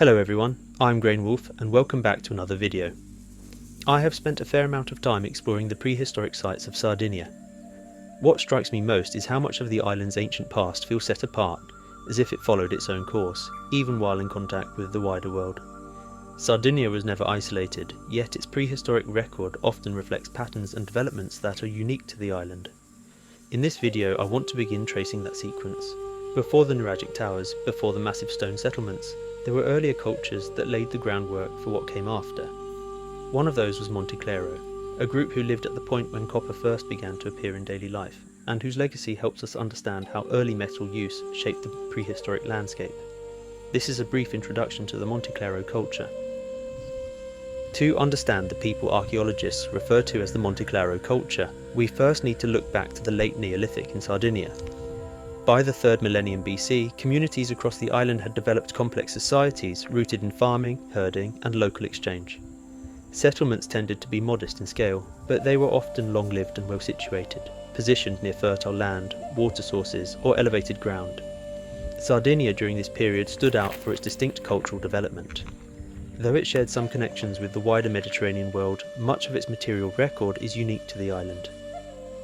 Hello everyone, I'm Grainwolf and welcome back to another video. I have spent a fair amount of time exploring the prehistoric sites of Sardinia. What strikes me most is how much of the island's ancient past feels set apart, as if it followed its own course, even while in contact with the wider world. Sardinia was never isolated, yet its prehistoric record often reflects patterns and developments that are unique to the island. In this video I want to begin tracing that sequence. Before the Nuragic towers, before the massive stone settlements, there were earlier cultures that laid the groundwork for what came after. One of those was Monte Claro, a group who lived at the point when copper first began to appear in daily life, and whose legacy helps us understand how early metal use shaped the prehistoric landscape. This is a brief introduction to the Monte Claro culture. To understand the people archaeologists refer to as the Monte Claro culture, we first need to look back to the late Neolithic in Sardinia. By the 3rd millennium BC, communities across the island had developed complex societies rooted in farming, herding, and local exchange. Settlements tended to be modest in scale, but they were often long-lived and well-situated, positioned near fertile land, water sources, or elevated ground. Sardinia during this period stood out for its distinct cultural development. Though it shared some connections with the wider Mediterranean world, much of its material record is unique to the island.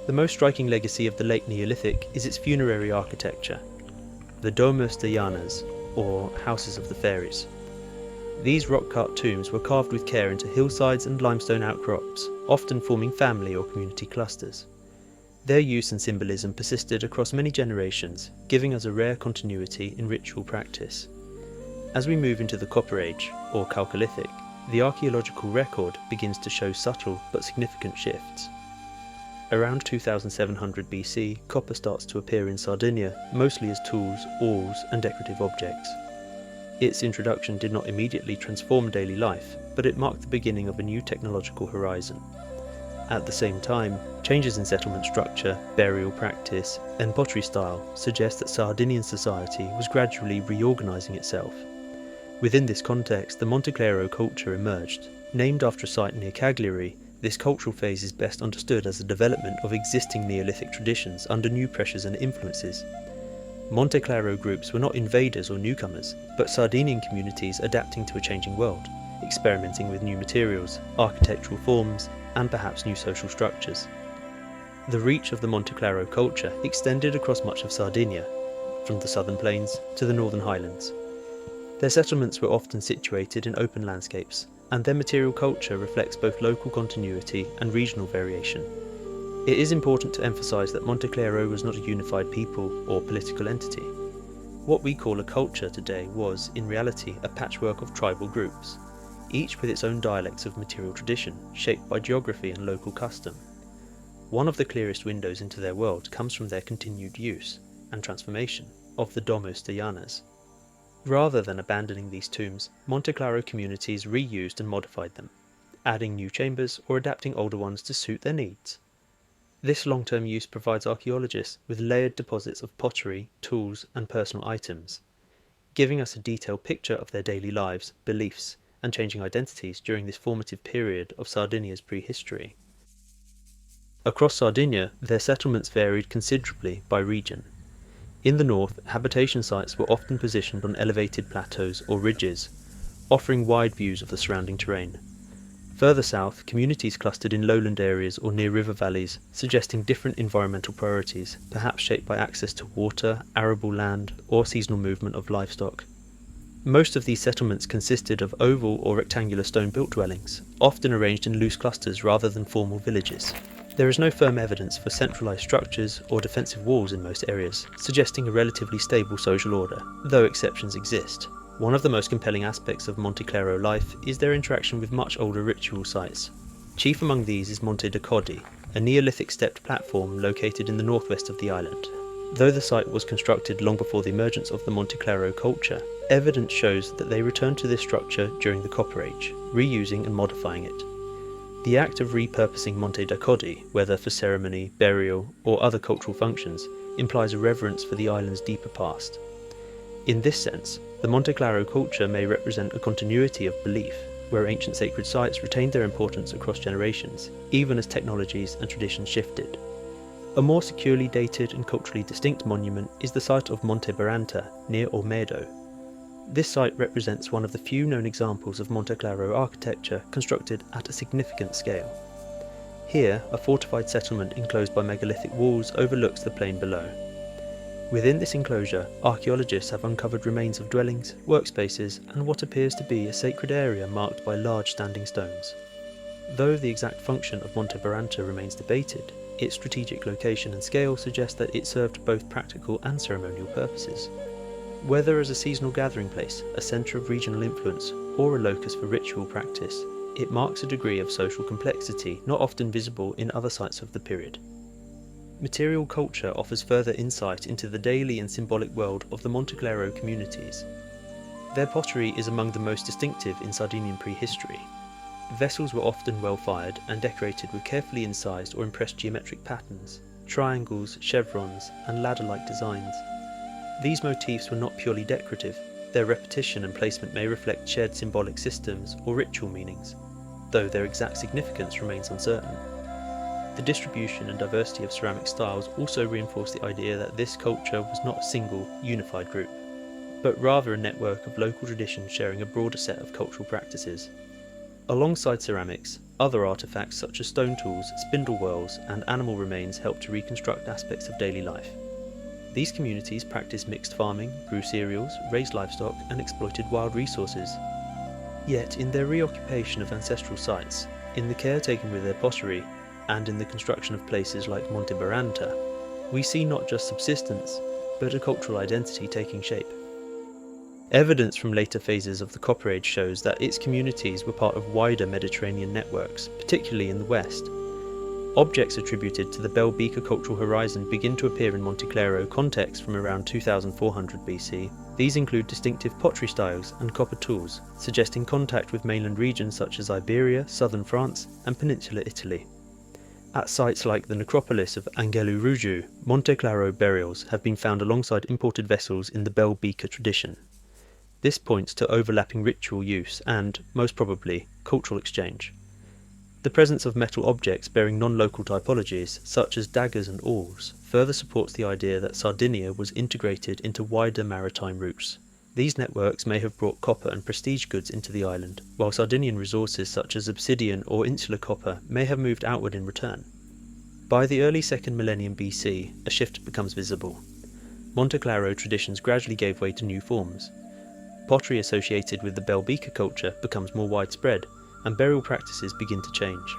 The most striking legacy of the late Neolithic is its funerary architecture, the Domus de Llanas, or Houses of the Fairies. These rock-cut tombs were carved with care into hillsides and limestone outcrops, often forming family or community clusters. Their use and symbolism persisted across many generations, giving us a rare continuity in ritual practice. As we move into the Copper Age, or Chalcolithic, the archaeological record begins to show subtle but significant shifts. Around 2700 BC, copper starts to appear in Sardinia, mostly as tools, oars, and decorative objects. Its introduction did not immediately transform daily life, but it marked the beginning of a new technological horizon. At the same time, changes in settlement structure, burial practice, and pottery style suggest that Sardinian society was gradually reorganizing itself. Within this context, the Monte Claro culture emerged. Named after a site near Cagliari, this cultural phase is best understood as a development of existing Neolithic traditions under new pressures and influences. Monte Claro groups were not invaders or newcomers, but Sardinian communities adapting to a changing world, experimenting with new materials, architectural forms, and perhaps new social structures. The reach of the Monte Claro culture extended across much of Sardinia, from the southern plains to the northern highlands. Their settlements were often situated in open landscapes, and their material culture reflects both local continuity and regional variation. It is important to emphasize that Monte Claro was not a unified people or political entity. What we call a culture today was, in reality, a patchwork of tribal groups, each with its own dialects of material tradition, shaped by geography and local custom. One of the clearest windows into their world comes from their continued use and transformation of the Domus de Llanas. Rather than abandoning these tombs, Monte Claro communities reused and modified them, adding new chambers or adapting older ones to suit their needs. This long-term use provides archaeologists with layered deposits of pottery, tools, and personal items, giving us a detailed picture of their daily lives, beliefs, and changing identities during this formative period of Sardinia's prehistory. Across Sardinia, their settlements varied considerably by region. In the north, habitation sites were often positioned on elevated plateaus or ridges, offering wide views of the surrounding terrain. Further south, communities clustered in lowland areas or near river valleys, suggesting different environmental priorities, perhaps shaped by access to water, arable land, or seasonal movement of livestock. Most of these settlements consisted of oval or rectangular stone-built dwellings, often arranged in loose clusters rather than formal villages. There is no firm evidence for centralised structures or defensive walls in most areas, suggesting a relatively stable social order, though exceptions exist. One of the most compelling aspects of Monte Claro life is their interaction with much older ritual sites. Chief among these is Monte de Codi, a Neolithic stepped platform located in the northwest of the island. Though the site was constructed long before the emergence of the Monte Claro culture, evidence shows that they returned to this structure during the Copper Age, reusing and modifying it. The act of repurposing Monte da Codi, whether for ceremony, burial, or other cultural functions, implies a reverence for the island's deeper past. In this sense, the Monte Claro culture may represent a continuity of belief, where ancient sacred sites retained their importance across generations, even as technologies and traditions shifted. A more securely dated and culturally distinct monument is the site of Monte Baranta, near Olmedo. This site represents one of the few known examples of Monte Claro architecture constructed at a significant scale. Here, a fortified settlement enclosed by megalithic walls overlooks the plain below. Within this enclosure, archaeologists have uncovered remains of dwellings, workspaces, and what appears to be a sacred area marked by large standing stones. Though the exact function of Monte Baranta remains debated, its strategic location and scale suggest that it served both practical and ceremonial purposes. Whether as a seasonal gathering place, a centre of regional influence, or a locus for ritual practice, it marks a degree of social complexity not often visible in other sites of the period. Material culture offers further insight into the daily and symbolic world of the Monte Claro communities. Their pottery is among the most distinctive in Sardinian prehistory. Vessels were often well fired and decorated with carefully incised or impressed geometric patterns, triangles, chevrons, and ladder-like designs. These motifs were not purely decorative. Their repetition and placement may reflect shared symbolic systems or ritual meanings, though their exact significance remains uncertain. The distribution and diversity of ceramic styles also reinforce the idea that this culture was not a single, unified group, but rather a network of local traditions sharing a broader set of cultural practices. Alongside ceramics, other artefacts such as stone tools, spindle whorls, and animal remains help to reconstruct aspects of daily life. These communities practiced mixed farming, grew cereals, raised livestock, and exploited wild resources. Yet, in their reoccupation of ancestral sites, in the care taken with their pottery, and in the construction of places like Monte Baranta, we see not just subsistence, but a cultural identity taking shape. Evidence from later phases of the Copper Age shows that its communities were part of wider Mediterranean networks, particularly in the west. Objects attributed to the Bell Beaker cultural horizon begin to appear in Monte Claro contexts from around 2400 BC. These include distinctive pottery styles and copper tools, suggesting contact with mainland regions such as Iberia, southern France, and peninsular Italy. At sites like the necropolis of Angelu Ruju, Monte Claro burials have been found alongside imported vessels in the Bell Beaker tradition. This points to overlapping ritual use and, most probably, cultural exchange. The presence of metal objects bearing non-local typologies, such as daggers and awls, further supports the idea that Sardinia was integrated into wider maritime routes. These networks may have brought copper and prestige goods into the island, while Sardinian resources such as obsidian or insular copper may have moved outward in return. By the early 2nd millennium BC, a shift becomes visible. Monte Claro traditions gradually gave way to new forms. Pottery associated with the Bell Beaker culture becomes more widespread, and burial practices begin to change.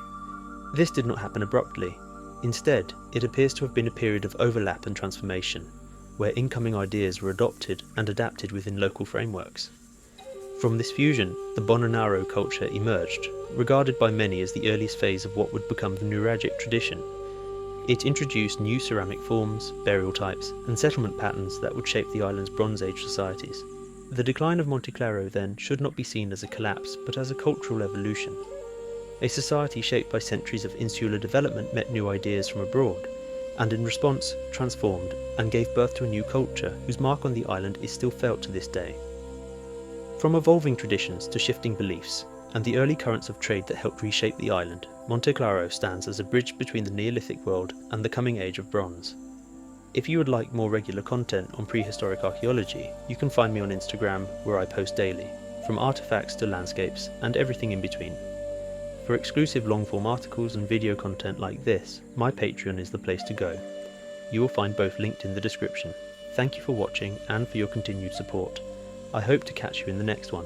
This did not happen abruptly. Instead, it appears to have been a period of overlap and transformation, where incoming ideas were adopted and adapted within local frameworks. From this fusion, the Bonanaro culture emerged, regarded by many as the earliest phase of what would become the Nuragic tradition. It introduced new ceramic forms, burial types, and settlement patterns that would shape the island's Bronze Age societies. The decline of Monte Claro, then, should not be seen as a collapse, but as a cultural evolution. A society shaped by centuries of insular development met new ideas from abroad, and in response, transformed and gave birth to a new culture whose mark on the island is still felt to this day. From evolving traditions to shifting beliefs, and the early currents of trade that helped reshape the island, Monte Claro stands as a bridge between the Neolithic world and the coming age of bronze. If you would like more regular content on prehistoric archaeology, you can find me on Instagram, where I post daily, from artifacts to landscapes and everything in between. For exclusive long-form articles and video content like this, my Patreon is the place to go. You will find both linked in the description. Thank you for watching and for your continued support. I hope to catch you in the next one.